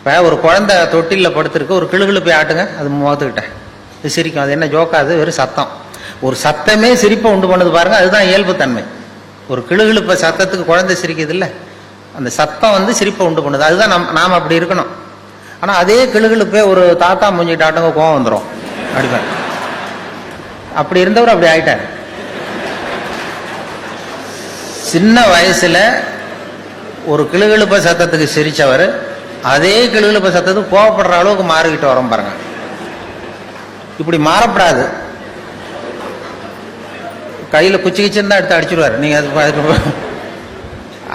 இப்போ ஒரு குழந்தை தொட்டிலில் படுத்துருக்கு, ஒரு கிளுகிழு போய் ஆட்டுங்க, அது முகத்துக்கிட்டேன், இது சிரிக்கும். அது என்ன ஜோக்காது? வெறும் சத்தம். ஒரு சத்தமே சிரிப்பை உண்டு பண்ணுது பாருங்க, அதுதான் இயல்புத்தன்மை. ஒரு கிளுகிழுப்ப சத்தத்துக்கு குழந்தை சிரிக்குது இல்லை, அந்த சத்தம் சிரிப்பை உண்டு பண்ணுது. அதுதான் நாம் அப்படி இருக்கணும். ஆனால் அதே கிளுகிழுப்பே ஒரு தாத்தா மூஞ்சிட்டு ஆட்டுங்க, கோவம் வந்துடும் அடிப்பார். அப்படி இருந்தவர் அப்படி ஆயிட்டார். சின்ன வயசுல ஒரு கிளுகிழுப்ப சத்தத்துக்கு சிரிச்சவர் அதே கிளுகிழுப்ப சத்தத்துக்கு கோவப்படுற அளவுக்கு மாறிக்கிட்டு வரோம் பாருங்க. இப்படி மாறப்படாது. கையில குச்சி கிச்சின்னு தான் எடுத்து அடிச்சிருவாரு நீங்க.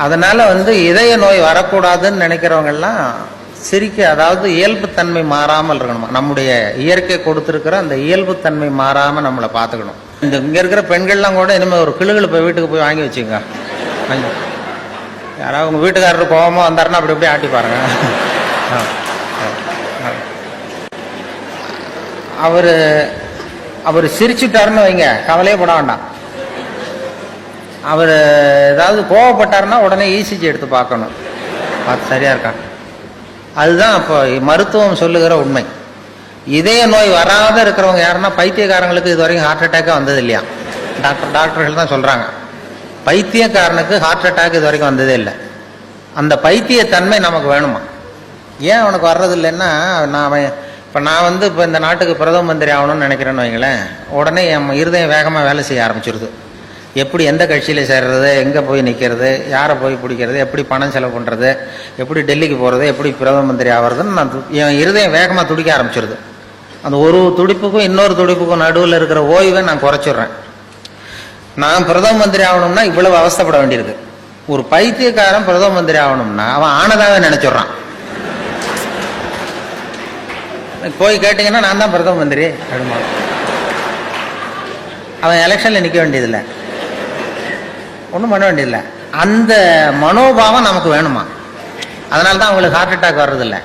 அதனால இதய நோய் வரக்கூடாதுன்னு நினைக்கிறவங்க எல்லாம் சிரிக்க, அதாவது இயல்புத்தன்மை மாறாமல் இருக்கணும். நம்முடைய இயற்கை கொடுத்திருக்கிற அந்த இயல்புத்தன்மை மாறாம நம்மளை பார்த்துக்கணும். இங்க இருக்கிற பெண்கள்லாம் கூட இனிமே ஒரு கிளுகிழுப்ப வீட்டுக்கு போய் வாங்கி வச்சுங்க. யாராவது உங்க வீட்டுக்காரர் கோபமா வந்தாருன்னா அப்படி அப்படியே ஆட்டி பாருங்க. அவரு சிரிச்சுட்டாருன்னு வைங்க, கவலையே பட வேண்டாம். அவர் ஏதாவது கோவப்பட்டாருன்னா உடனே இசிஜி எடுத்து பார்க்கணும், பார்த்து சரியா இருக்கா. அதுதான் இப்போ மருத்துவம் சொல்லுகிற உண்மை. இதய நோய் வராத இருக்கிறவங்க யாருன்னா பைத்தியக்காரங்களுக்கு இது வரைக்கும் ஹார்ட் அட்டாக்கே வந்தது இல்லையா. டாக்டர்கள் தான் சொல்றாங்க, பைத்தியக்காரனுக்கு ஹார்ட் அட்டாக் இது வரைக்கும் வந்ததே இல்லை. அந்த பைத்தியத்தன்மை நமக்கு வேணுமா? ஏன் அவனுக்கு வர்றது இல்லைன்னா, நான் இப்போ இந்த நாட்டுக்கு பிரதம மந்திரி ஆகணும்னு நினைக்கிறேன்னு வைங்களேன், உடனே என் இருதயம் வேகமாக வேலை செய்ய ஆரம்பிச்சிருது. எப்படி எந்த கட்சியில் சேர்றது, எங்கே போய் நிற்கிறது, யாரை போய் பிடிக்கிறது, எப்படி பணம் செலவு பண்ணுறது, எப்படி டெல்லிக்கு போகிறது, எப்படி பிரதம மந்திரி ஆகிறதுன்னு என் இருதயம் வேகமாக துடிக்க ஆரம்பிச்சிருது. அந்த ஒரு துடிப்புக்கும் இன்னொரு துடிப்புக்கும் நடுவில் இருக்கிற ஓய்வை நான் குறைச்சிடுறேன். நான் பிரதம மந்திரி ஆகணும்னா இவ்வளவு அவஸ்தைப்பட வேண்டியிருக்கு. ஒரு பைத்தியக்காரன் பிரதம மந்திரி ஆகணும்னா அவன் ஆனதாவே நினைச்சிடுறான். போய் கேட்டீங்கன்னா நான் தான் பிரதம மந்திரி அப்படிமா, அவன் எலெக்ஷன்ல நிற்க வேண்டியதில்லை, ஒன்றும் பண்ண வேண்டியதில்லை. அந்த மனோபாவம் நமக்கு வேணுமா? அதனால தான் அவங்களுக்கு ஹார்ட் அட்டாக் வர்றதில்லை.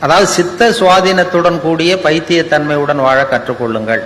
அதாவது சித்த சுவாதீனத்துடன் கூடிய பைத்தியத்தன்மையுடன் வாழ கற்றுக்கொள்ளுங்கள்.